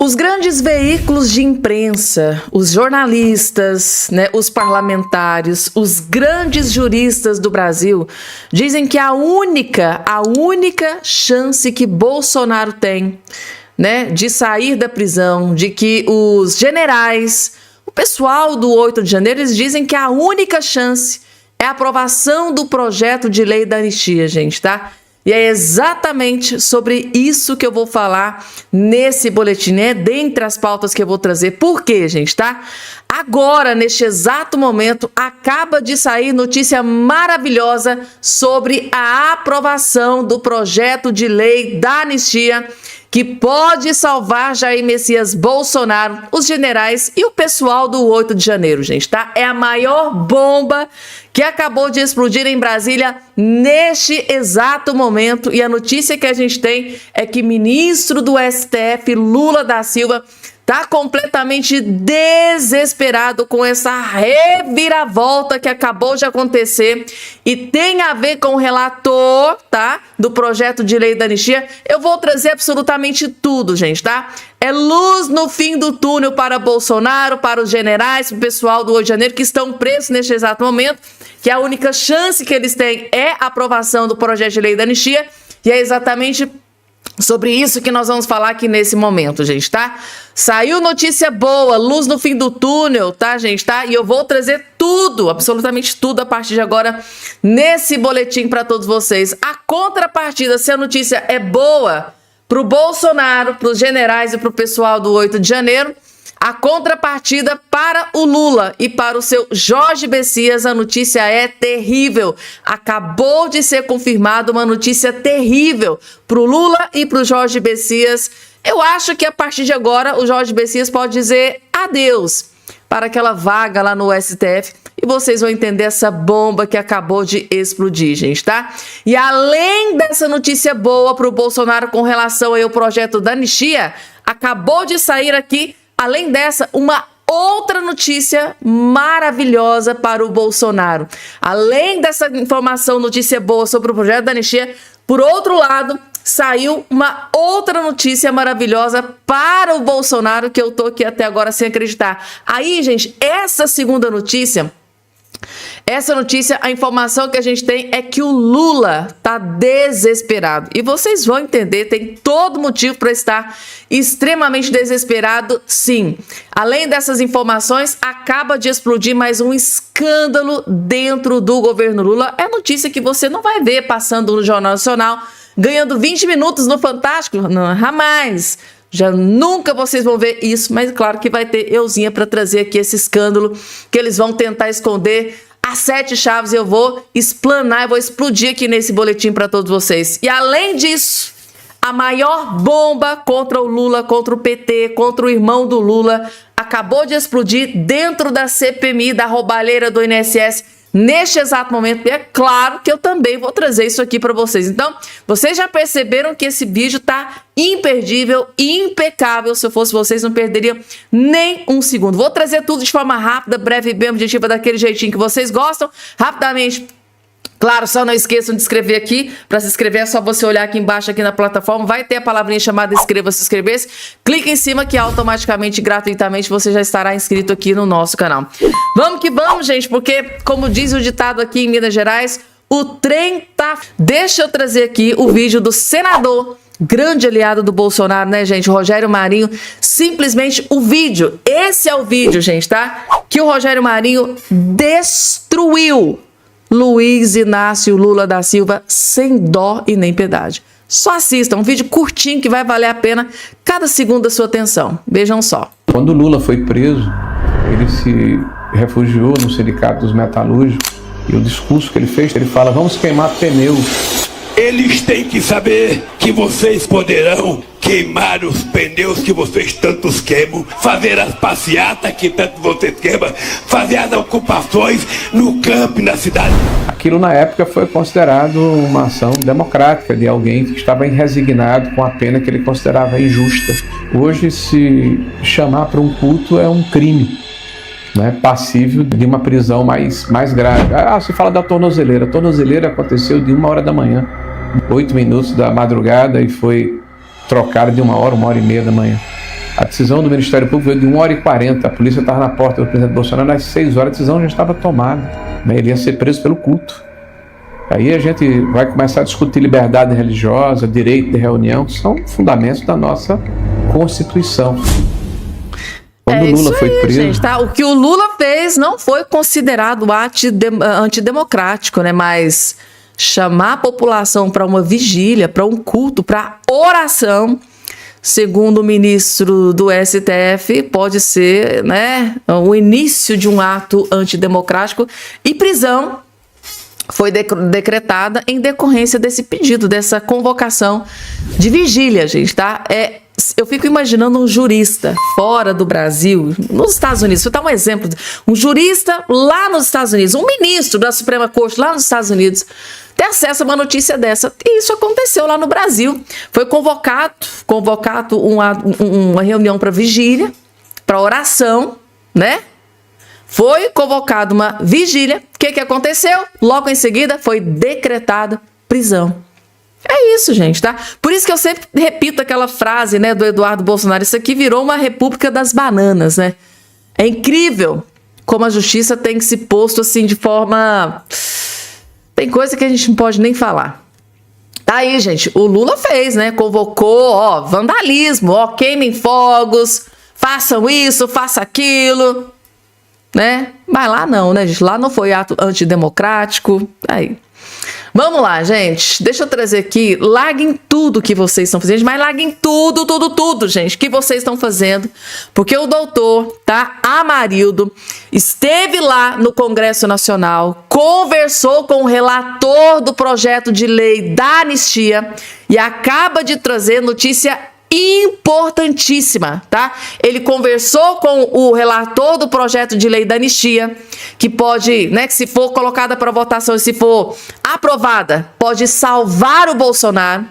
Os grandes veículos de imprensa, os jornalistas, os parlamentares, os grandes juristas do Brasil dizem que a única chance que Bolsonaro tem, de sair da prisão, de que os generais, o pessoal do 8 de janeiro, eles dizem que a única chance é a aprovação do projeto de lei da anistia, gente, tá? E é exatamente sobre isso que eu vou falar nesse boletim, dentre as pautas que eu vou trazer. Por quê, gente, tá? Agora, neste exato momento, acaba de sair notícia maravilhosa sobre a aprovação do projeto de lei da anistia, que pode salvar Jair Messias Bolsonaro, os generais e o pessoal do 8 de janeiro, gente, tá? É a maior bomba que acabou de explodir em Brasília neste exato momento. E a notícia que a gente tem é que ministro do STF, Lula da Silva, tá completamente desesperado com essa reviravolta que acabou de acontecer e tem a ver com o relator, tá, do projeto de lei da anistia. Eu vou trazer absolutamente tudo, gente, tá? É luz no fim do túnel para Bolsonaro, para os generais, para o pessoal do 8 de janeiro que estão presos neste exato momento, que a única chance que eles têm é a aprovação do projeto de lei da anistia, e é exatamente sobre isso que nós vamos falar aqui nesse momento, gente, tá? Saiu notícia boa, luz no fim do túnel, tá, gente, tá? E eu vou trazer tudo, absolutamente tudo a partir de agora nesse boletim para todos vocês. A contrapartida, se a notícia é boa pro Bolsonaro, pros generais e pro pessoal do 8 de janeiro, a contrapartida para o Lula e para o seu Jorge Messias, a notícia é terrível. Acabou de ser confirmada uma notícia terrível para o Lula e para o Jorge Messias. Eu acho que a partir de agora o Jorge Messias pode dizer adeus para aquela vaga lá no STF. E vocês vão entender essa bomba que acabou de explodir, gente, tá? E além dessa notícia boa para o Bolsonaro com relação ao projeto da anistia, acabou de sair aqui, além dessa, uma outra notícia maravilhosa para o Bolsonaro. Além dessa informação, notícia boa sobre o projeto da anistia, por outro lado, saiu uma outra notícia maravilhosa para o Bolsonaro, que eu tô aqui até agora sem acreditar. Aí, gente, essa notícia, a informação que a gente tem é que o Lula tá desesperado. E vocês vão entender, tem todo motivo para estar extremamente desesperado, sim. Além dessas informações, acaba de explodir mais um escândalo dentro do governo Lula. É notícia que você não vai ver passando no Jornal Nacional, ganhando 20 minutos no Fantástico. Não, jamais. Já nunca vocês vão ver isso, mas claro que vai ter euzinha para trazer aqui esse escândalo que eles vão tentar esconder as 7 chaves. Eu vou explanar, eu vou explodir aqui nesse boletim para todos vocês. E além disso, a maior bomba contra o Lula, contra o PT, contra o irmão do Lula, acabou de explodir dentro da CPMI, da roubalheira do INSS, neste exato momento. E é claro que eu também vou trazer isso aqui para vocês. Então, vocês já perceberam que esse vídeo tá imperdível, impecável. Se eu fosse vocês, não perderiam nem um segundo. Vou trazer tudo de forma rápida, breve e bem objetiva, daquele jeitinho que vocês gostam. Rapidamente. Claro, só não esqueçam de inscrever aqui. Para se inscrever é só você olhar aqui embaixo aqui na plataforma. Vai ter a palavrinha chamada inscreva-se, inscrever-se. Clique em cima que automaticamente, gratuitamente, você já estará inscrito aqui no nosso canal. Vamos que vamos, gente, porque, como diz o ditado aqui em Minas Gerais, o trem tá... Deixa eu trazer aqui o vídeo do senador, grande aliado do Bolsonaro, gente? Rogério Marinho. Simplesmente o vídeo. Esse é o vídeo, gente, tá? Que o Rogério Marinho destruiu Luiz Inácio Lula da Silva sem dó e nem piedade. Só assistam, um vídeo curtinho que vai valer a pena cada segundo da sua atenção. Vejam só. Quando o Lula foi preso, ele se refugiou no Sindicato dos Metalúrgicos e o discurso que ele fez, ele fala: vamos queimar pneus. Eles têm que saber que vocês poderão queimar os pneus que vocês tantos queimam, fazer as passeatas que tanto vocês queimam, fazer as ocupações no campo e na cidade. Aquilo na época foi considerado uma ação democrática de alguém que estava resignado com a pena que ele considerava injusta. Hoje, se chamar para um culto é um crime, passível de uma prisão mais grave. Se fala da tornozeleira. A tornozeleira aconteceu de 1h da manhã, 8 minutos da madrugada, e foi trocada de 1h, 1h30 da manhã. A decisão do Ministério Público veio de 1h40. A polícia estava na porta do presidente Bolsonaro às 6 horas. A decisão já estava tomada, né? Ele ia ser preso pelo culto. Aí a gente vai começar a discutir liberdade religiosa, direito de reunião, que são fundamentos da nossa Constituição. Quando o Lula foi preso... Gente, tá? O que o Lula fez não foi considerado antidemocrático, né? Mas chamar a população para uma vigília, para um culto, para oração, segundo o ministro do STF, pode ser, né, o início de um ato antidemocrático, e prisão foi decretada em decorrência desse pedido, dessa convocação de vigília, gente, tá? Eu fico imaginando um jurista fora do Brasil, nos Estados Unidos, vou dar um exemplo, um jurista lá nos Estados Unidos, um ministro da Suprema Corte lá nos Estados Unidos, ter acesso a uma notícia dessa. E isso aconteceu lá no Brasil. Foi convocado uma reunião para vigília, para oração, né? Foi convocada uma vigília. O que aconteceu? Logo em seguida foi decretada prisão. É isso, gente, tá? Por isso que eu sempre repito aquela frase, né, do Eduardo Bolsonaro: isso aqui virou uma república das bananas, né? É incrível como a justiça tem se posto assim de forma... Tem coisa que a gente não pode nem falar. Tá aí, gente, o Lula fez, né? Convocou, vandalismo, queimem fogos, façam isso, façam aquilo, né? Mas lá não, né, gente? Lá não foi ato antidemocrático. Aí. Vamos lá, gente. Deixa eu trazer aqui. Larguem tudo que vocês estão fazendo, mas larguem tudo, gente, que vocês estão fazendo. Porque o doutor, tá? Amarildo, esteve lá no Congresso Nacional, conversou com o relator do projeto de lei da anistia e acaba de trazer notícia importantíssima, tá? Ele conversou com o relator do projeto de lei da anistia, que pode, né, que se for colocada para votação e se for aprovada, pode salvar o Bolsonaro,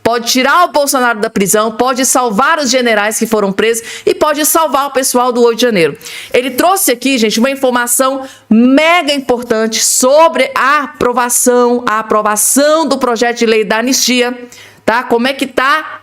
pode tirar o Bolsonaro da prisão, pode salvar os generais que foram presos e pode salvar o pessoal do 8 de janeiro. Ele trouxe aqui, gente, uma informação mega importante sobre a aprovação do projeto de lei da anistia, tá? Como é que tá,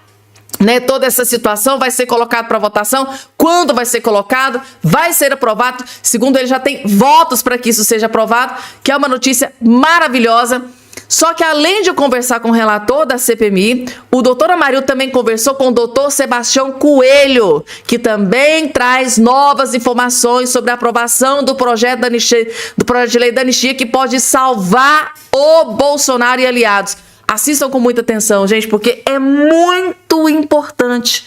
né, toda essa situação? Vai ser colocado para votação? Quando vai ser colocado? Vai ser aprovado? Segundo ele, já tem votos para que isso seja aprovado, que é uma notícia maravilhosa. Só que além de conversar com o relator da CPMI, o doutor Amarildo também conversou com o doutor Sebastião Coelho, que também traz novas informações sobre a aprovação do projeto de lei da anistia, que pode salvar o Bolsonaro e aliados. Assistam com muita atenção, gente, porque é muito importante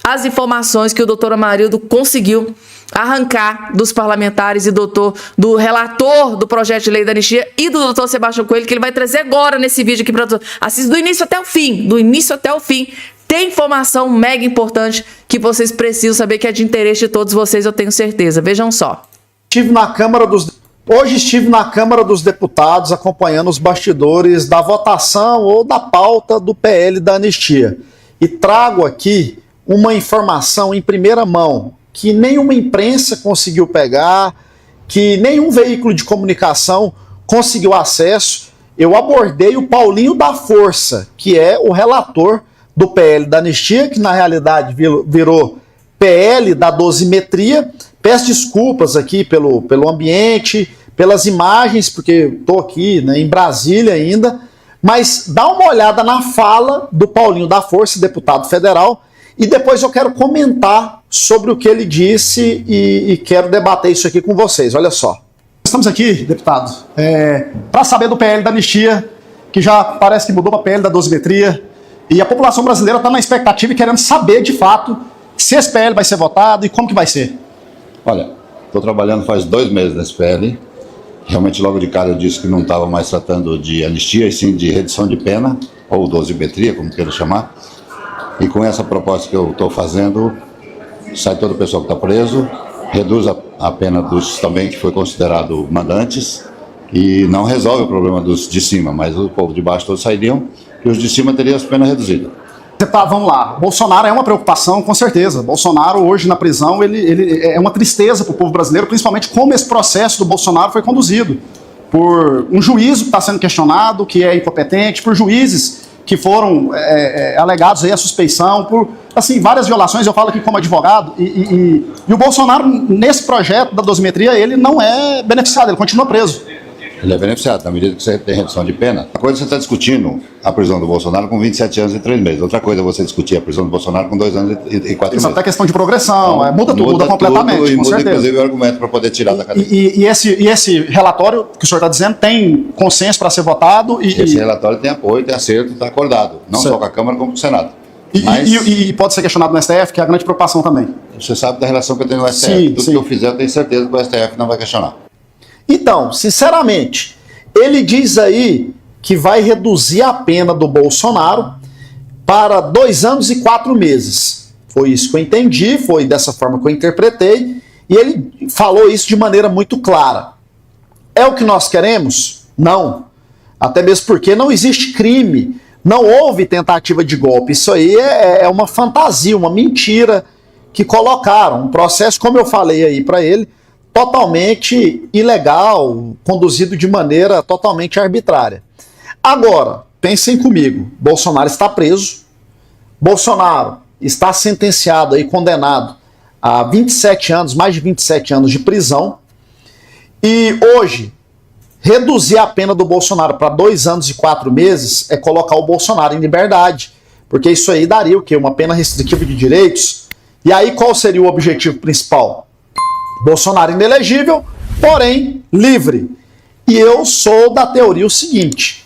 as informações que o doutor Amarildo conseguiu arrancar dos parlamentares e do relator do projeto de lei da anistia e do doutor Sebastião Coelho, que ele vai trazer agora nesse vídeo aqui para todos. Assista do início até o fim. Tem informação mega importante que vocês precisam saber, que é de interesse de todos vocês, eu tenho certeza. Vejam só. Hoje estive na Câmara dos Deputados acompanhando os bastidores da votação ou da pauta do PL da anistia. E trago aqui uma informação em primeira mão que nenhuma imprensa conseguiu pegar, que nenhum veículo de comunicação conseguiu acesso. Eu abordei o Paulinho da Força, que é o relator do PL da anistia, que na realidade virou PL da dosimetria. Peço desculpas aqui pelo ambiente, pelas imagens, porque estou aqui, né, em Brasília ainda, mas dá uma olhada na fala do Paulinho da Força, deputado federal, e depois eu quero comentar sobre o que ele disse e quero debater isso aqui com vocês. Olha só. Estamos aqui, deputado, para saber do PL da anistia, que já parece que mudou para PL da dosimetria, e a população brasileira está na expectativa e querendo saber de fato se esse PL vai ser votado e como que vai ser. Olha, estou trabalhando faz 2 meses nesse PL. Realmente, logo de cara, eu disse que não estava mais tratando de anistia, e sim de redução de pena, ou dosimetria, como queira chamar. E com essa proposta que eu estou fazendo, sai todo o pessoal que está preso, reduz a pena dos também que foi considerado mandantes, e não resolve o problema dos de cima, mas o povo de baixo todos sairiam, e os de cima teriam as penas reduzidas. Vamos lá, Bolsonaro é uma preocupação, com certeza. Bolsonaro hoje na prisão, ele é uma tristeza para o povo brasileiro, principalmente como esse processo do Bolsonaro foi conduzido. Por um juízo que está sendo questionado, que é incompetente, por juízes que foram alegados aí a suspeição por, assim, várias violações. Eu falo aqui como advogado, e o Bolsonaro, nesse projeto da dosimetria, ele não é beneficiado, ele continua preso. Ele é beneficiado, na medida que você tem redução de pena. Uma coisa é você está discutindo a prisão do Bolsonaro com 27 anos e 3 meses. Outra coisa é você discutir a prisão do Bolsonaro com 2 anos e 4 meses. Isso até questão de progressão, então, muda tudo, muda completamente, tudo, e com muda certeza. inclusive o argumento para poder tirar da cadeia. E esse relatório que o senhor está dizendo tem consenso para ser votado? Esse relatório tem apoio, tem acerto, está acordado. Não só com a Câmara, como com o Senado. Mas E pode ser questionado no STF, que é a grande preocupação também. você sabe da relação que eu tenho no STF. Sim, Tudo sim. que eu fizer, eu tenho certeza que o STF não vai questionar. Então, sinceramente, ele diz aí que vai reduzir a pena do Bolsonaro para 2 anos e 4 meses. Foi isso que eu entendi, foi dessa forma que eu interpretei, e ele falou isso de maneira muito clara. É o que nós queremos? Não. Até mesmo porque não existe crime, não houve tentativa de golpe. Isso aí é uma fantasia, uma mentira que colocaram. Um processo, como eu falei aí para ele, totalmente ilegal, conduzido de maneira totalmente arbitrária. Agora, pensem comigo, Bolsonaro está preso, Bolsonaro está sentenciado e condenado a 27 anos, mais de 27 anos de prisão, e hoje, reduzir a pena do Bolsonaro para 2 anos e 4 meses é colocar o Bolsonaro em liberdade, porque isso aí daria o quê? Uma pena restritiva de direitos. E aí qual seria o objetivo principal? Bolsonaro inelegível, porém livre. E eu sou da teoria o seguinte: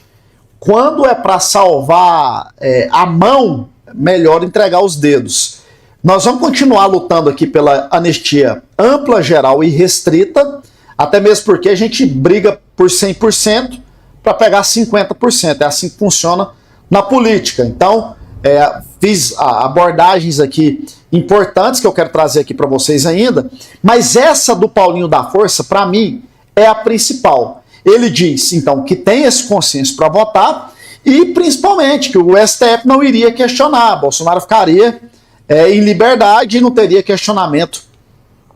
quando é para salvar a mão, melhor entregar os dedos. Nós vamos continuar lutando aqui pela anistia ampla, geral e restrita, até mesmo porque a gente briga por 100% para pegar 50%. É assim que funciona na política. Então, fiz abordagens aqui importantes que eu quero trazer aqui para vocês ainda, mas essa do Paulinho da Força, para mim, é a principal. Ele diz, então, que tem esse consenso para votar e, principalmente, que o STF não iria questionar, Bolsonaro ficaria em liberdade e não teria questionamento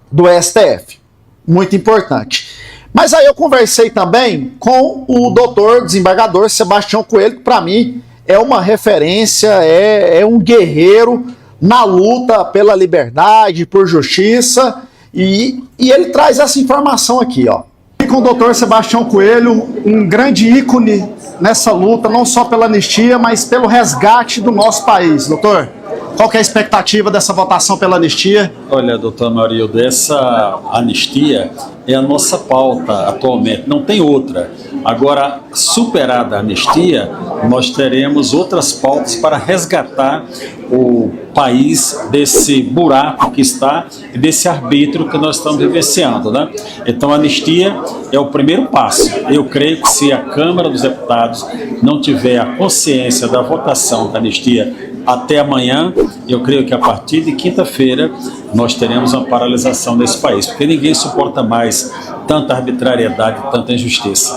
do STF. Muito importante. Mas aí eu conversei também com o doutor desembargador Sebastião Coelho, que para mim é uma referência, é um guerreiro na luta pela liberdade, por justiça, e ele traz essa informação aqui, ó. E com o doutor Sebastião Coelho, um grande ícone nessa luta, não só pela anistia, mas pelo resgate do nosso país. Doutor, qual que é a expectativa dessa votação pela anistia? Olha, doutor Marildo, essa anistia é a nossa pauta atualmente, não tem outra. Agora, superada a anistia, nós teremos outras pautas para resgatar o país desse buraco que está e desse arbítrio que nós estamos vivenciando, né? Então, a anistia é o primeiro passo. Eu creio que se a Câmara dos Deputados não tiver a consciência da votação da anistia até amanhã, eu creio que a partir de quinta-feira nós teremos uma paralisação desse país, porque ninguém suporta mais tanta arbitrariedade, tanta injustiça.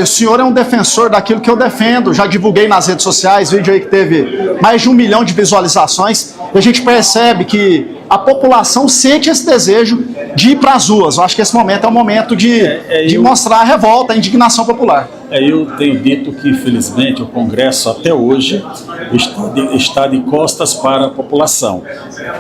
O senhor é um defensor daquilo que eu defendo, já divulguei nas redes sociais, vídeo aí que teve mais de 1 milhão de visualizações, e a gente percebe que a população sente esse desejo de ir para as ruas. Eu acho que esse momento é o momento de mostrar a revolta, a indignação popular. Eu tenho dito que, infelizmente, o Congresso até hoje está de costas para a população.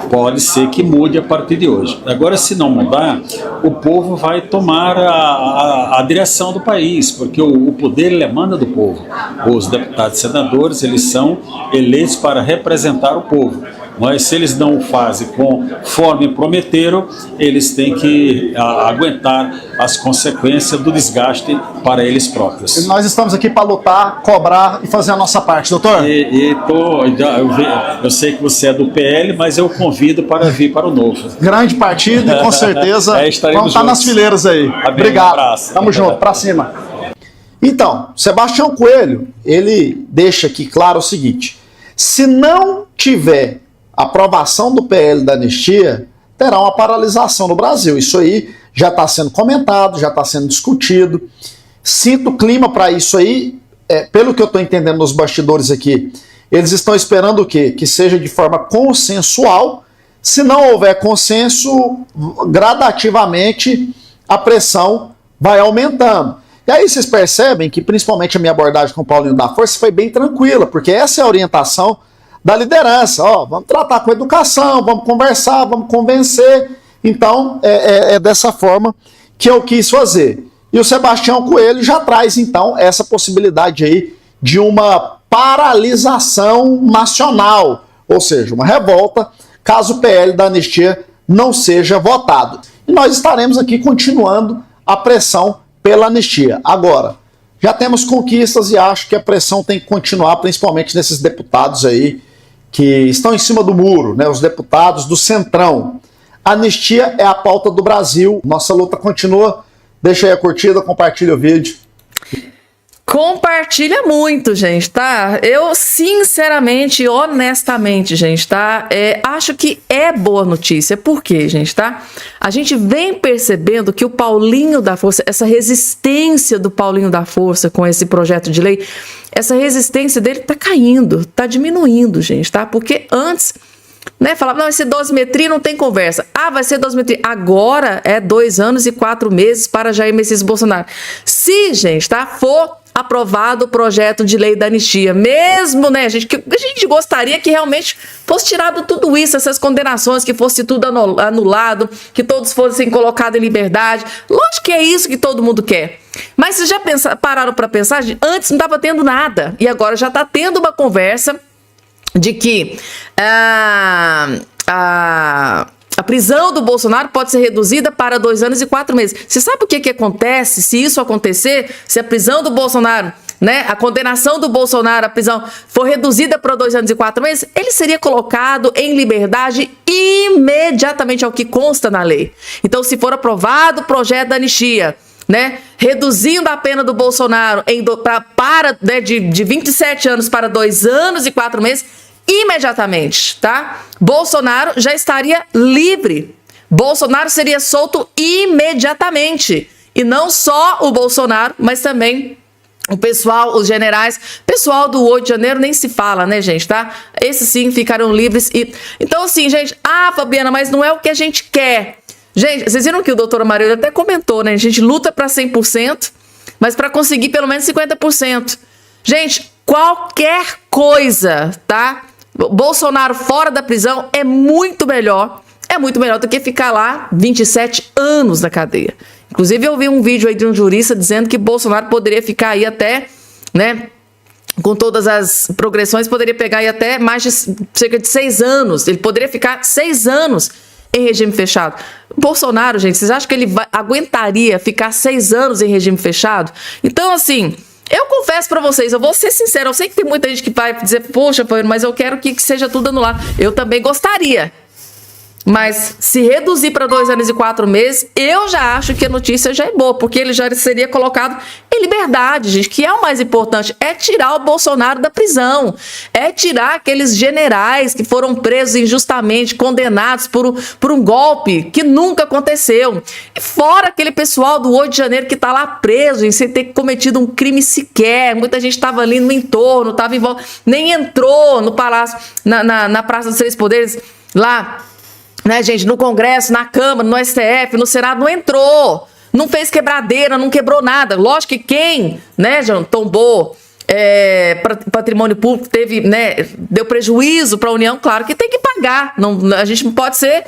Pode ser que mude a partir de hoje. Agora, se não mudar, o povo vai tomar a direção do país, porque o poder ele emana do povo. Os deputados e senadores, eles são eleitos para representar o povo. Mas se eles não o fazem conforme prometeram, eles têm que aguentar as consequências do desgaste para eles próprios. Nós estamos aqui para lutar, cobrar e fazer a nossa parte, doutor. Eu sei que você é do PL, mas eu convido para vir para o Novo. Grande partido e com certeza vamos estar nas fileiras aí. Amém. Obrigado. Um abraço. Tamo junto, para cima. Então, Sebastião Coelho, ele deixa aqui claro o seguinte: se não tiver aprovação do PL da anistia, terá uma paralisação no Brasil. Isso aí já está sendo comentado, já está sendo discutido. Sinto clima para isso aí. Pelo que eu estou entendendo nos bastidores aqui, eles estão esperando o quê? Que seja de forma consensual. Se não houver consenso, gradativamente a pressão vai aumentando. E aí vocês percebem que principalmente a minha abordagem com o Paulinho da Força foi bem tranquila, porque essa é a orientação da liderança. Ó, vamos tratar com educação, vamos conversar, vamos convencer. Então, é dessa forma que eu quis fazer. E o Sebastião Coelho já traz, então, essa possibilidade aí de uma paralisação nacional, ou seja, uma revolta, caso o PL da anistia não seja votado. E nós estaremos aqui continuando a pressão pela anistia. Agora, já temos conquistas e acho que a pressão tem que continuar, principalmente nesses deputados aí que estão em cima do muro, né? Os deputados do Centrão. A anistia é a pauta do Brasil. Nossa luta continua. Deixa aí a curtida, compartilha o vídeo. Compartilha muito, gente, tá? Eu, sinceramente, honestamente, gente, tá? Acho que é boa notícia. Por quê, gente, tá? A gente vem percebendo que o Paulinho da Força, essa resistência do Paulinho da Força com esse projeto de lei, essa resistência dele tá caindo, tá diminuindo, gente, tá? Porque antes, né, falava, não, vai ser dosimetria, não tem conversa. Ah, vai ser dosimetria. Agora é 2 anos e 4 meses para Jair Messias Bolsonaro. Se, gente, tá, for aprovado o projeto de lei da anistia, mesmo, né, gente, que a gente gostaria que realmente fosse tirado tudo isso, essas condenações, que fosse tudo anulado, que todos fossem colocados em liberdade. Lógico que é isso que todo mundo quer. Mas vocês já pararam para pensar, gente? Antes não estava tendo nada, e agora já está tendo uma conversa de que a prisão do Bolsonaro pode ser reduzida para 2 anos e 4 meses. Você sabe o que acontece se isso acontecer? Se a prisão do Bolsonaro, né, a condenação do Bolsonaro, a prisão, for reduzida para 2 anos e 4 meses, ele seria colocado em liberdade imediatamente, ao que consta na lei. Então, se for aprovado o projeto da anistia, né, reduzindo a pena do Bolsonaro de 27 anos para 2 anos e 4 meses, imediatamente, tá? Bolsonaro já estaria livre. Bolsonaro seria solto imediatamente. E não só o Bolsonaro, mas também o pessoal, os generais, pessoal do 8 de janeiro nem se fala, né, gente, tá? Esses sim ficaram livres. Então, assim, gente, Fabiana, mas não é o que a gente quer. Gente, vocês viram que o doutor Amarildo até comentou, né? A gente luta para 100%, mas para conseguir pelo menos 50%. Gente, qualquer coisa, tá? Bolsonaro fora da prisão é muito melhor do que ficar lá 27 anos na cadeia. Inclusive, eu vi um vídeo aí de um jurista dizendo que Bolsonaro poderia ficar aí até, né, com todas as progressões, poderia pegar aí até mais de cerca de 6 anos. Ele poderia ficar 6 anos em regime fechado. Bolsonaro, gente, vocês acham que ele aguentaria ficar 6 anos em regime fechado? Então, assim, eu confesso pra vocês, eu vou ser sincero, eu sei que tem muita gente que vai dizer, poxa, mas eu quero que seja tudo anulado. Eu também gostaria. Mas se reduzir para 2 anos e 4 meses, eu já acho que a notícia já é boa, porque ele já seria colocado em liberdade, gente, que é o mais importante, é tirar o Bolsonaro da prisão, é tirar aqueles generais que foram presos injustamente, condenados por um golpe que nunca aconteceu. E fora aquele pessoal do 8 de janeiro que está lá preso, sem ter cometido um crime sequer. Muita gente estava ali no entorno, estava em volta, nem entrou no palácio, na Praça dos Três Poderes, lá, né, gente, no Congresso, na Câmara, no STF, no Senado, não entrou, não fez quebradeira, não quebrou nada. Lógico que quem, né, tombou patrimônio público, teve, né, deu prejuízo para a União, claro que tem que pagar. Não, a gente não pode ser,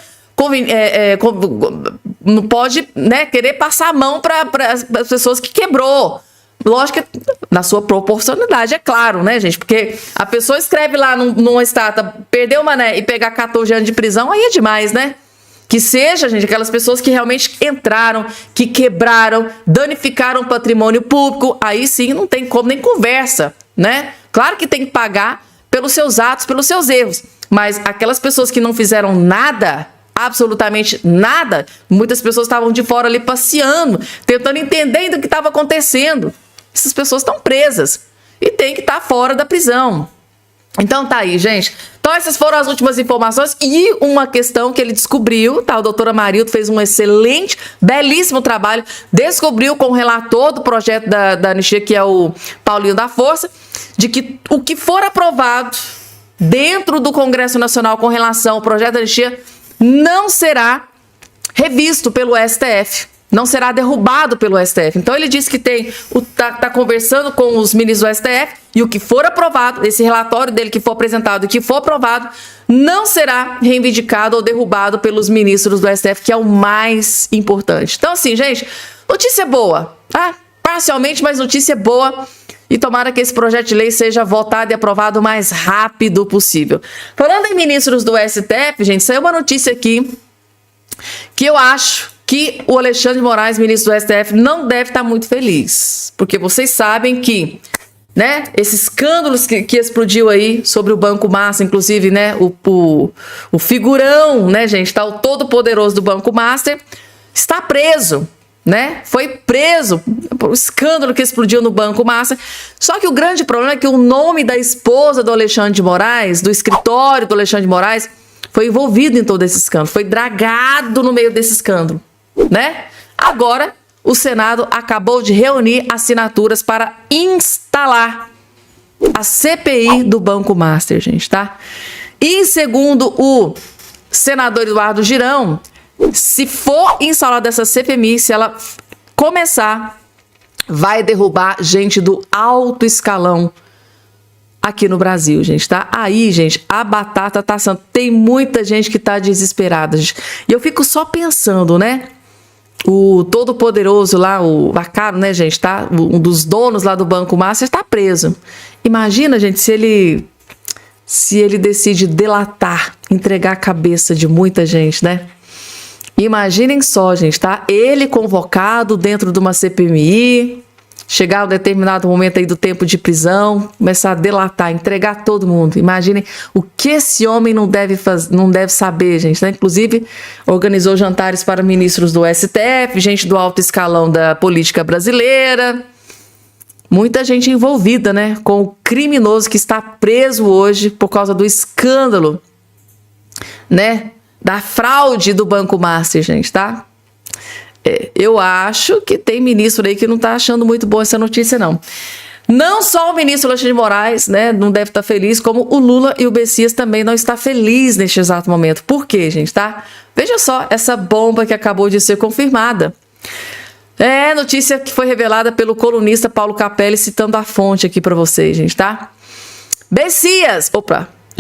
não pode, né, querer passar a mão para as pessoas que quebrou. Lógico que na sua proporcionalidade, é claro, né, gente? Porque a pessoa escreve lá numa estátua, perdeu uma, né, e pegar 14 anos de prisão, aí é demais, né? Que seja, gente, aquelas pessoas que realmente entraram, que quebraram, danificaram o patrimônio público, aí sim não tem como, nem conversa, né? Claro que tem que pagar pelos seus atos, pelos seus erros, mas aquelas pessoas que não fizeram nada, absolutamente nada, muitas pessoas estavam de fora ali passeando, tentando entender o que estava acontecendo. Essas pessoas estão presas e tem que estar fora da prisão. Então tá aí, gente. Então essas foram as últimas informações e uma questão que ele descobriu, tá? O doutor Amarildo fez um excelente, belíssimo trabalho, descobriu com o relator do projeto da anistia, que é o Paulinho da Força, de que o que for aprovado dentro do Congresso Nacional com relação ao projeto da anistia não será revisto pelo STF. não será derrubado pelo STF. Então ele disse que tá conversando com os ministros do STF e o que for aprovado, esse relatório dele que for apresentado e que for aprovado, não será reivindicado ou derrubado pelos ministros do STF, que é o mais importante. Então assim, gente, notícia boa, tá? Parcialmente, mas notícia boa. E tomara que esse projeto de lei seja votado e aprovado o mais rápido possível. Falando em ministros do STF, gente, saiu uma notícia aqui que eu acho que o Alexandre de Moraes, ministro do STF, não deve estar muito feliz. Porque vocês sabem que, né, esse escândalo que explodiu aí sobre o Banco Master, inclusive, né, o figurão, né, gente, tá, o todo-poderoso do Banco Master, está preso. Né? Foi preso por escândalo que explodiu no Banco Master. Só que o grande problema é que o nome da esposa do Alexandre de Moraes, do escritório do Alexandre de Moraes, foi envolvido em todo esse escândalo, foi dragado no meio desse escândalo, né? Agora, o Senado acabou de reunir assinaturas para instalar a CPI do Banco Master, gente, tá? E segundo o senador Eduardo Girão, se for instalada essa CPMI, se ela começar, vai derrubar gente do alto escalão aqui no Brasil, gente, tá? Aí, gente, a batata tá assando. Tem muita gente que tá desesperada, gente. E eu fico só pensando, né? O todo-poderoso lá, o Vacaro, né, gente, tá? Um dos donos lá do Banco Master tá preso. Imagina, gente, se ele decide delatar, entregar a cabeça de muita gente, né? Imaginem só, gente, tá? Ele convocado dentro de uma CPMI, chegar a um determinado momento aí do tempo de prisão, começar a delatar, entregar todo mundo. Imaginem o que esse homem não deve saber, gente, né? Inclusive, organizou jantares para ministros do STF, gente do alto escalão da política brasileira. Muita gente envolvida, né? Com o criminoso que está preso hoje por causa do escândalo, né? Da fraude do Banco Master, gente, tá? Eu acho que tem ministro aí que não tá achando muito boa essa notícia, não. Não só o ministro Alexandre de Moraes, né, não deve estar feliz, como o Lula e o Messias também não está feliz neste exato momento. Por quê, gente, tá? Veja só essa bomba que acabou de ser confirmada. É notícia que foi revelada pelo colunista Paulo Capelli, citando a fonte aqui para vocês, gente, tá?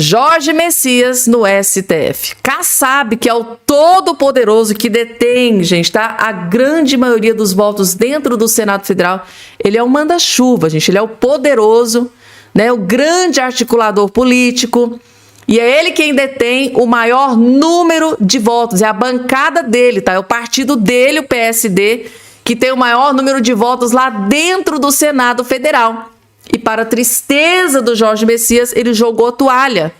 Jorge Messias no STF. Kassab, que é o todo-poderoso que detém, gente, tá? A grande maioria dos votos dentro do Senado Federal. Ele é o manda-chuva, gente. Ele é o poderoso, né? O grande articulador político. E é ele quem detém o maior número de votos. É a bancada dele, tá? É o partido dele, o PSD, que tem o maior número de votos lá dentro do Senado Federal. E para a tristeza do Jorge Messias, ele jogou a toalha.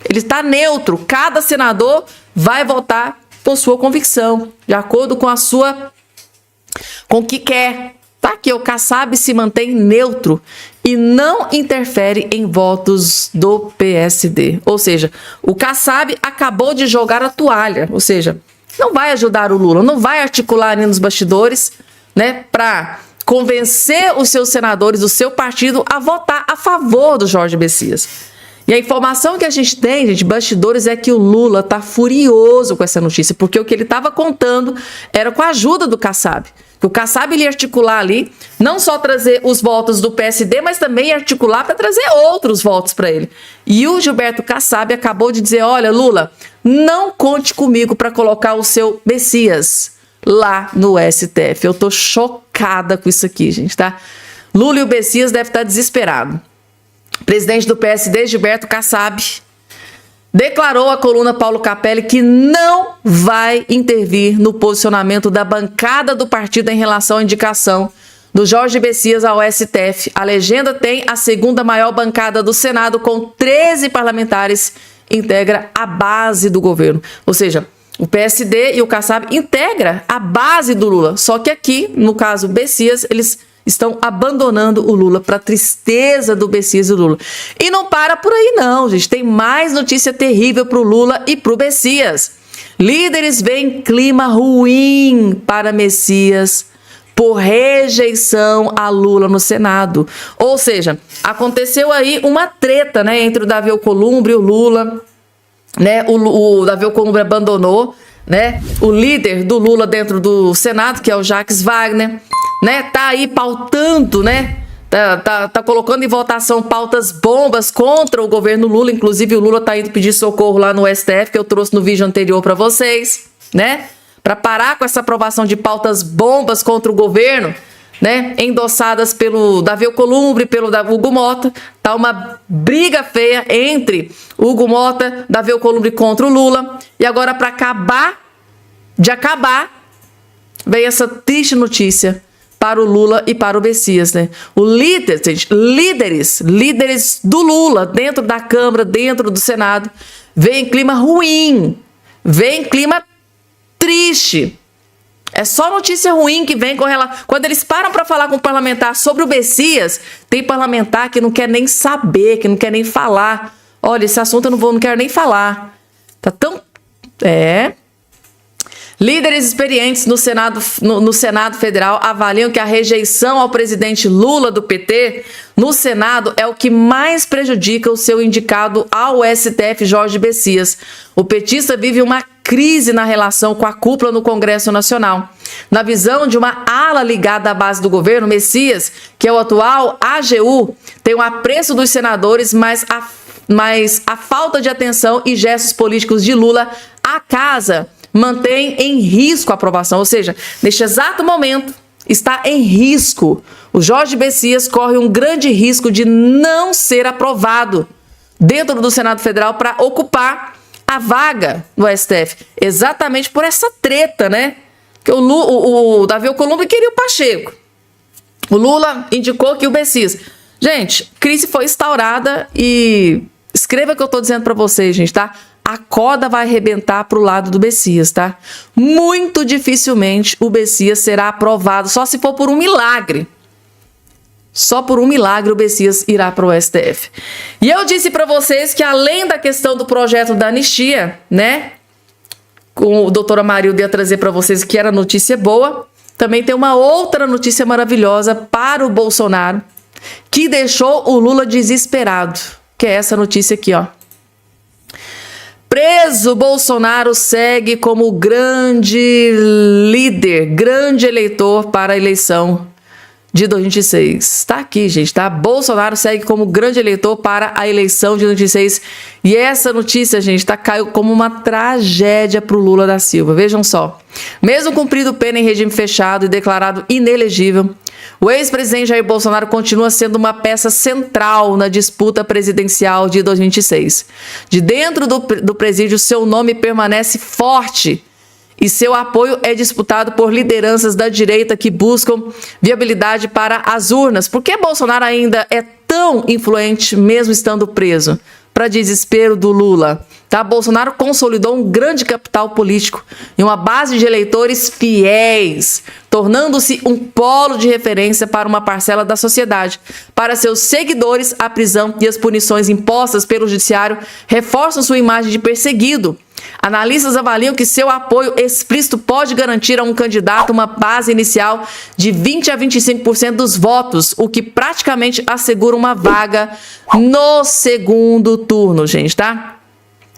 Ele está neutro. Cada senador vai votar por sua convicção, de acordo com com o que quer. Tá aqui, o Kassab se mantém neutro e não interfere em votos do PSD. Ou seja, o Kassab acabou de jogar a toalha. Ou seja, não vai ajudar o Lula, não vai articular ali nos bastidores, né, para convencer os seus senadores do seu partido a votar a favor do Jorge Messias. E a informação que a gente tem, gente, bastidores, é que o Lula tá furioso com essa notícia, porque o que ele estava contando era com a ajuda do Kassab. Que o Kassab ia articular ali, não só trazer os votos do PSD, mas também articular para trazer outros votos para ele. E o Gilberto Kassab acabou de dizer: olha, Lula, não conte comigo para colocar o seu Messias lá no STF. Eu tô chocada com isso aqui, gente, tá? Lula e o Messias devem estar desesperados. O presidente do PSD, Gilberto Kassab, declarou à coluna Paulo Capelli que não vai intervir no posicionamento da bancada do partido em relação à indicação do Jorge Messias ao STF. A legenda tem a segunda maior bancada do Senado, com 13 parlamentares, integra a base do governo. Ou seja, o PSD e o Kassab integra a base do Lula. Só que aqui, no caso Messias, eles estão abandonando o Lula, para tristeza do Messias e do Lula. E não para por aí não, gente. Tem mais notícia terrível para o Lula e para o Messias. Líderes veem clima ruim para Messias por rejeição a Lula no Senado. Ou seja, aconteceu aí uma treta, né, entre o Davi Alcolumbre e o Lula. Né, o Davi Alcolumbre abandonou né? O líder do Lula dentro do Senado, que é o Jacques Wagner, né? Tá aí pautando, né? Tá colocando em votação pautas bombas contra o governo Lula. Inclusive, o Lula tá indo pedir socorro lá no STF, que eu trouxe no vídeo anterior para vocês, né? Para parar com essa aprovação de pautas bombas contra o governo, né? Endossadas pelo Davi Alcolumbre, pelo Hugo Mota. Tá uma briga feia entre Hugo Mota, Davi Alcolumbre contra o Lula. E agora, para acabar, veio essa triste notícia para o Lula e para o Messias, né? O líder, gente, líderes do Lula dentro da Câmara, dentro do Senado, vem em clima ruim, vem em clima triste. É só notícia ruim que vem com relação. Quando eles param para falar com o parlamentar sobre o Messias, tem parlamentar que não quer nem saber, que não quer nem falar. Olha, esse assunto eu não quero nem falar. Tá tão... Líderes experientes no Senado Federal avaliam que a rejeição ao presidente Lula do PT no Senado é o que mais prejudica o seu indicado ao STF, Jorge Messias. O petista vive uma crise na relação com a cúpula no Congresso Nacional. Na visão de uma ala ligada à base do governo, Messias, que é o atual AGU, tem um apreço dos senadores, mas a falta de atenção e gestos políticos de Lula à casa mantém em risco a aprovação, ou seja, neste exato momento está em risco. O Jorge Messias corre um grande risco de não ser aprovado dentro do Senado Federal para ocupar a vaga no STF, exatamente por essa treta, né? Que o Davi Alcolumbre queria o Pacheco. O Lula indicou que o Messias. Gente, crise foi instaurada e escreva o que eu estou dizendo para vocês, gente, tá? A corda vai arrebentar para o lado do Messias, tá? Muito dificilmente o Messias será aprovado, só se for por um milagre. Só por um milagre o Messias irá para o STF. E eu disse para vocês que além da questão do projeto da anistia, né? Com o doutor Amarildo ia trazer para vocês que era notícia boa, também tem uma outra notícia maravilhosa para o Bolsonaro, que deixou o Lula desesperado, que é essa notícia aqui, ó. Preso, Bolsonaro segue como grande líder, grande eleitor para a eleição de 2026. Tá aqui, gente, tá? Bolsonaro segue como grande eleitor para a eleição de 2026. E essa notícia, gente, caiu como uma tragédia para o Lula da Silva. Vejam só. Mesmo cumprido pena em regime fechado e declarado inelegível, o ex-presidente Jair Bolsonaro continua sendo uma peça central na disputa presidencial de 2026. De dentro do presídio, seu nome permanece forte e seu apoio é disputado por lideranças da direita que buscam viabilidade para as urnas. Por que Bolsonaro ainda é tão influente, mesmo estando preso? Para desespero do Lula, tá? Bolsonaro consolidou um grande capital político e uma base de eleitores fiéis, tornando-se um polo de referência para uma parcela da sociedade. Para seus seguidores, a prisão e as punições impostas pelo judiciário reforçam sua imagem de perseguido. Analistas avaliam que seu apoio explícito pode garantir a um candidato uma base inicial de 20 a 25% dos votos, o que praticamente assegura uma vaga no segundo turno, gente, tá?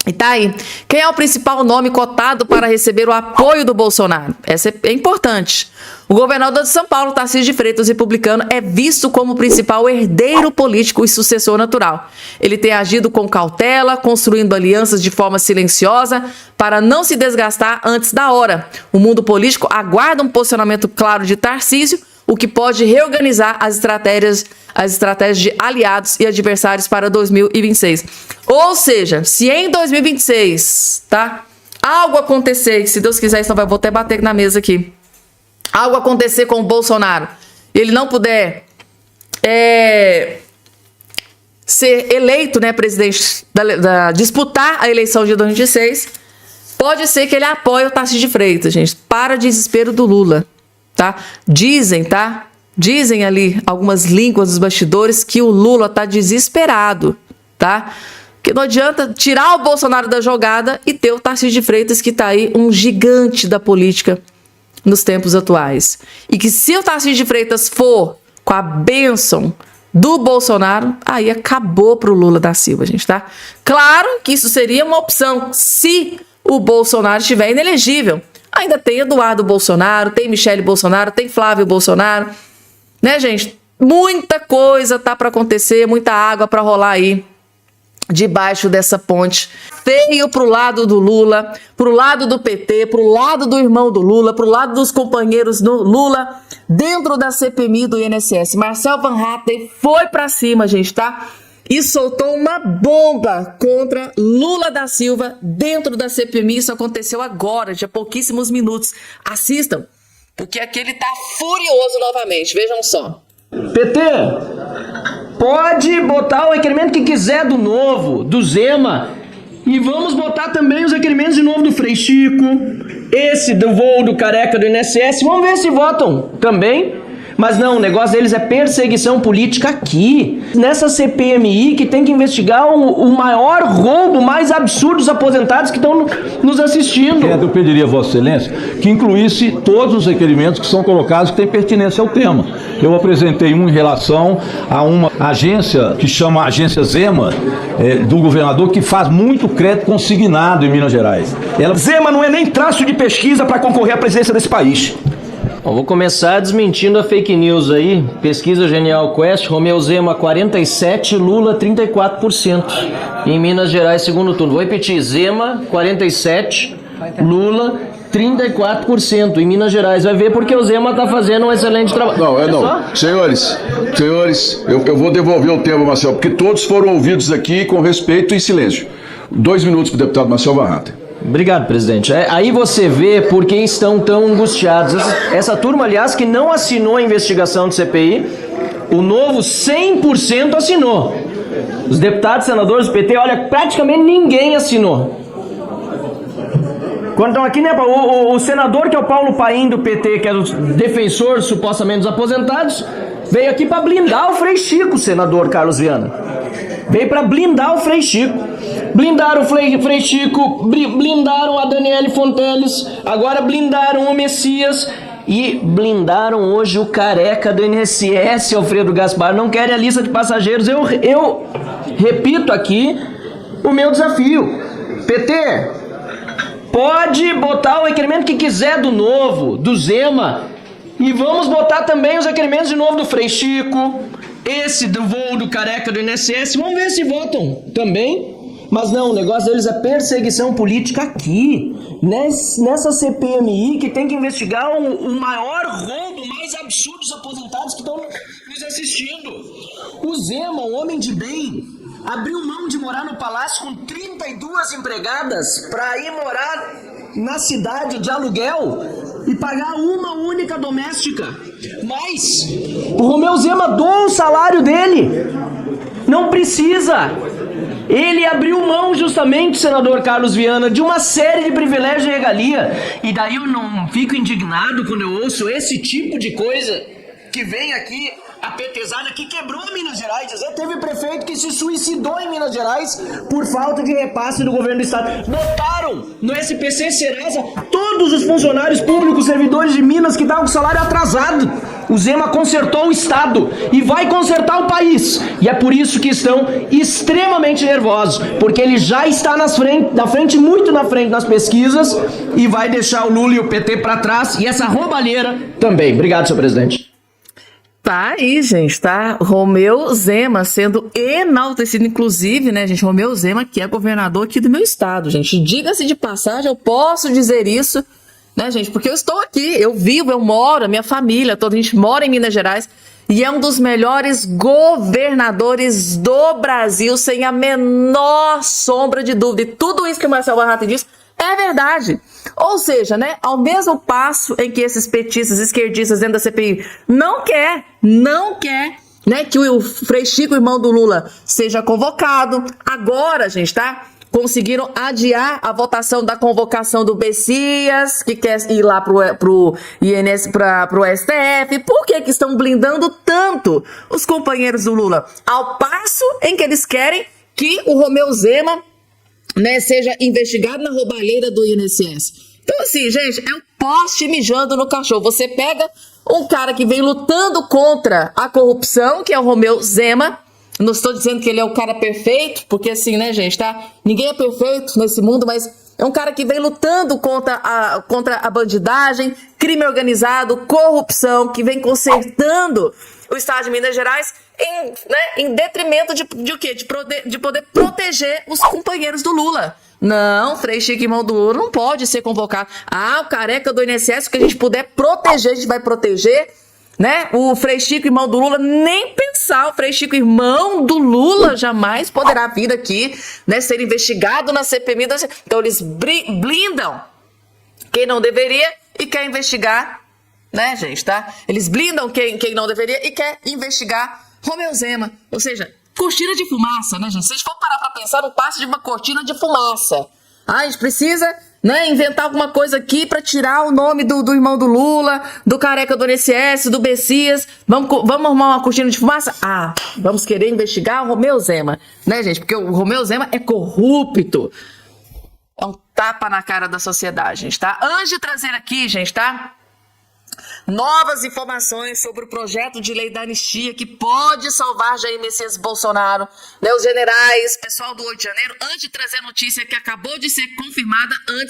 E tá aí. Quem é o principal nome cotado para receber o apoio do Bolsonaro? Essa é importante. O governador de São Paulo, Tarcísio de Freitas, republicano, é visto como o principal herdeiro político e sucessor natural. Ele tem agido com cautela, construindo alianças de forma silenciosa para não se desgastar antes da hora. O mundo político aguarda um posicionamento claro de Tarcísio, o que pode reorganizar as estratégias de aliados e adversários para 2026. Ou seja, se em 2026, tá, algo acontecer, que se Deus quiser, então vou até bater na mesa aqui, algo acontecer com o Bolsonaro, ele não puder ser eleito, né, presidente, disputar a eleição de 2026, pode ser que ele apoie o Tarcísio de Freitas, gente, para desespero do Lula. Tá? Dizem ali algumas línguas dos bastidores que o Lula tá desesperado, tá? Que não adianta tirar o Bolsonaro da jogada e ter o Tarcísio de Freitas, que tá aí um gigante da política nos tempos atuais. E que se o Tarcísio de Freitas for com a bênção do Bolsonaro, aí acabou pro Lula da Silva, gente, tá? Claro que isso seria uma opção se o Bolsonaro estiver inelegível. Ainda tem Eduardo Bolsonaro, tem Michele Bolsonaro, tem Flávio Bolsonaro, né, gente? Muita coisa tá para acontecer, muita água para rolar aí debaixo dessa ponte. Feio pro lado do Lula, pro lado do PT, pro lado do irmão do Lula, pro lado dos companheiros do Lula, dentro da CPMI do INSS. Marcel Van Hatten foi para cima, gente, tá? E soltou uma bomba contra Lula da Silva dentro da CPMI. Isso aconteceu agora, de há pouquíssimos minutos. Assistam, porque aqui ele tá furioso novamente. Vejam só. PT, pode botar o requerimento que quiser do Novo, do Zema, e vamos botar também os requerimentos de novo do Frei Chico, esse do voo do careca do INSS, vamos ver se votam também. Mas não, o negócio deles é perseguição política aqui, nessa CPMI que tem que investigar o maior roubo, mais absurdo dos aposentados que estão nos assistindo. Eu pediria a Vossa Excelência que incluísse todos os requerimentos que são colocados que têm pertinência ao tema. Eu apresentei um em relação a uma agência que chama Agência Zema, do governador, que faz muito crédito consignado em Minas Gerais. Zema não é nem traço de pesquisa para concorrer à presidência desse país. Bom, vou começar desmentindo a fake news aí. Pesquisa Genial Quest, Romeu Zema 47%, Lula 34%. Em Minas Gerais, segundo turno. Vou repetir, Zema 47%, Lula 34%. Em Minas Gerais, vai ver porque o Zema está fazendo um excelente trabalho. Não. Senhores, eu vou devolver o tempo, Marcel, porque todos foram ouvidos aqui com respeito e silêncio. 2 minutos para o deputado Marcel Van Hatten. Obrigado, presidente. Aí você vê por que estão tão angustiados. Essa turma, aliás, que não assinou a investigação do CPI, o Novo 100% assinou. Os deputados, senadores do PT, olha, praticamente ninguém assinou. Quando estão aqui, né, o senador que é o Paulo Paim do PT, que é o defensor supostamente dos aposentados, veio aqui para blindar o Frei Chico, o senador Carlos Viana. Veio para blindar o Frei Chico. Blindaram o Frei Chico, blindaram a Daniele Fonteles, agora blindaram o Messias e blindaram hoje o careca do INSS, Alfredo Gaspar. Não querem a lista de passageiros. Eu repito aqui o meu desafio. PT, pode botar o requerimento que quiser do Novo, do Zema, e vamos botar também os requerimentos de novo do Frei Chico, esse do voo do careca do INSS, vamos ver se votam também. Mas não, o negócio deles é perseguição política aqui, nessa CPMI que tem que investigar o maior roubo, mais absurdo dos aposentados que estão nos assistindo. O Zema, um homem de bem, abriu mão de morar no palácio com 32 empregadas para ir morar na cidade de aluguel e pagar uma única doméstica. Mas o Romeu Zema doou o salário dele, não precisa. Ele abriu mão justamente, senador Carlos Viana, de uma série de privilégios e regalia. E daí eu não fico indignado quando eu ouço esse tipo de coisa que vem aqui, a petezada que quebrou Minas Gerais. Teve prefeito que se suicidou em Minas Gerais por falta de repasse do governo do estado. Botaram no SPC Serasa todos os funcionários públicos, servidores de Minas que estavam com salário atrasado. O Zema consertou o estado e vai consertar o país. E é por isso que estão extremamente nervosos, porque ele já está muito na frente nas pesquisas e vai deixar o Lula e o PT para trás e essa roubalheira também. Obrigado, senhor presidente. Tá aí, gente, tá? Romeu Zema sendo enaltecido, inclusive, né, gente? Romeu Zema, que é governador aqui do meu estado, gente. Diga-se de passagem, eu posso dizer isso, né, gente? Porque eu estou aqui, eu vivo, eu moro, a minha família, toda a gente mora em Minas Gerais e é um dos melhores governadores do Brasil, sem a menor sombra de dúvida. E tudo isso que o Marcel Van Hatten disse é verdade. Ou seja, né, ao mesmo passo em que esses petistas, esquerdistas dentro da CPI não quer, né, que o Frei Chico, irmão do Lula, seja convocado. Agora, gente, tá? Conseguiram adiar a votação da convocação do Messias, que quer ir lá pro INS, pro STF. Por que estão blindando tanto os companheiros do Lula? Ao passo em que eles querem que o Romeu Zema, né, seja investigado na roubalheira do INSS. Então, assim, gente, é um poste mijando no cachorro. Você pega um cara que vem lutando contra a corrupção, que é o Romeu Zema, Não estou dizendo que ele é o cara perfeito, porque assim, né, gente, tá? Ninguém é perfeito nesse mundo, mas é um cara que vem lutando contra a bandidagem, crime organizado, corrupção, que vem consertando o estado de Minas Gerais em detrimento de o quê? De poder proteger os companheiros do Lula. Não, Frei Chico, irmão do Lula, não pode ser convocado. O careca do INSS, que a gente puder proteger, a gente vai proteger, né? O Frei Chico, irmão do Lula, nem pensar. O Frei Chico, irmão do Lula, jamais poderá vir aqui, né, ser investigado na CPMI. Então eles blindam quem não deveria e quer investigar, né, gente, tá? Eles blindam quem não deveria e quer investigar Romeu Zema. Ou seja, cortina de fumaça, né, gente? Se a gente for parar pra pensar, não passa de uma cortina de fumaça. A gente precisa, né, inventar alguma coisa aqui pra tirar o nome do irmão do Lula, do careca do INSS, do Bessias. Vamos arrumar uma cortina de fumaça? Vamos querer investigar o Romeu Zema, né, gente? Porque o Romeu Zema é corrupto. É um tapa na cara da sociedade, gente, tá? Antes de trazer aqui, gente, tá? Novas informações sobre o projeto de lei da anistia que pode salvar Jair Messias Bolsonaro, né? Os generais, pessoal do 8 de janeiro, antes de trazer a notícia que acabou de ser confirmada antes